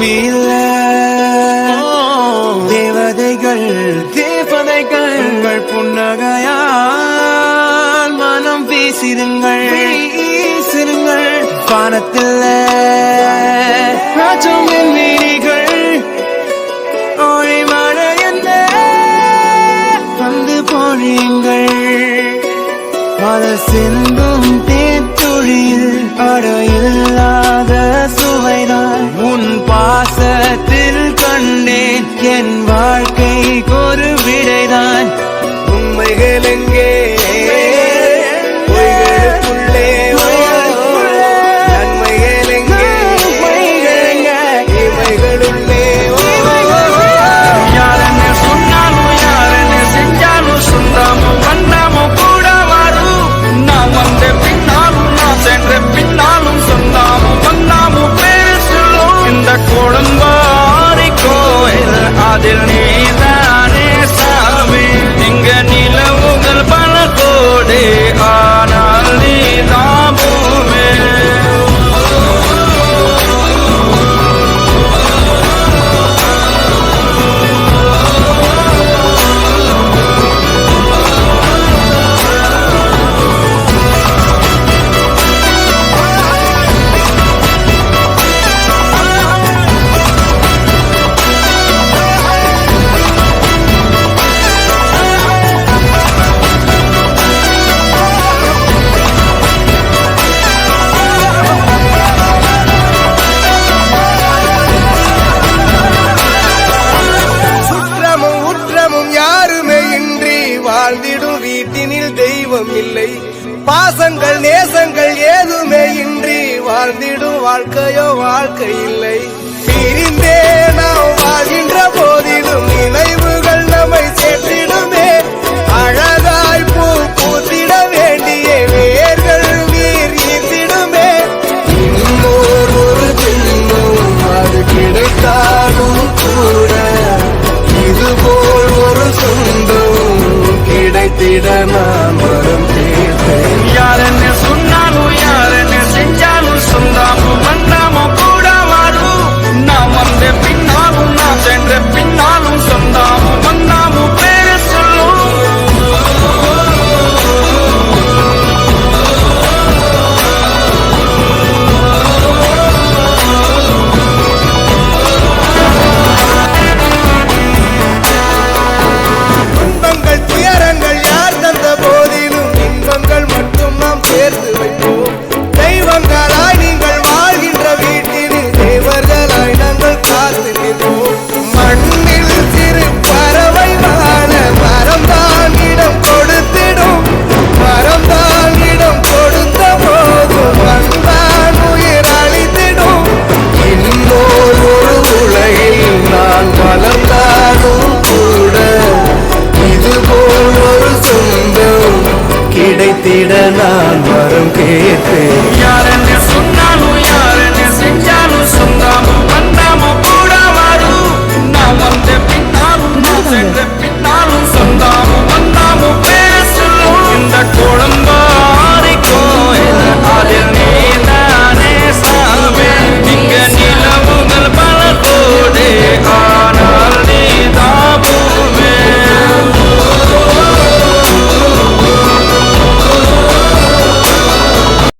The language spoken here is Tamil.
பூமி இல்ல தேவதைகள் உங்கள் புன்னகையால் மனம் வீசிருங்கள் வானத்தில் வீணிகள் ஒளி மழை என்ன வந்து பொழியுங்கள் மலர் சிந்தும் தேத்துழியில் அடையில்லாத சுவைதான் உன் பாசத்தில் கண்டேன் என் வாழ்க்கைக்கு ஒரு விடைதான் உண்மைகள் எங்கே பொய்களுக்குள்ளே நன்மைகள் எங்கே இமைகளுள்ளே யாரென்ன சொன்னாலும் யாரென்ன செஞ்சாலும் சொந்தாமும் வந்தாமும் கூட வரும் நான் வந்த பின்னாலும் நான் சென்ற பின்னாலும் சொந்தாமும் வந்தாமும் பேரு சொல்லும் இந்த கோடம்பாரி கோயில் அதில் நீதானே சாமி இங்க நிலவுகள் பல கோடி ஆனால் நீதான் பூமி வாழ்ந்திடும் வீட்டினில் தெய்வம் இல்லை பாசங்கள் நேசங்கள் ஏதுமே இன்றி வாழ்ந்திடும் வாழ்க்கையோ வாழ்க்கை இல்லை பிரிந்தே நாம் வாழ்கின்ற போதிலும் நினைவு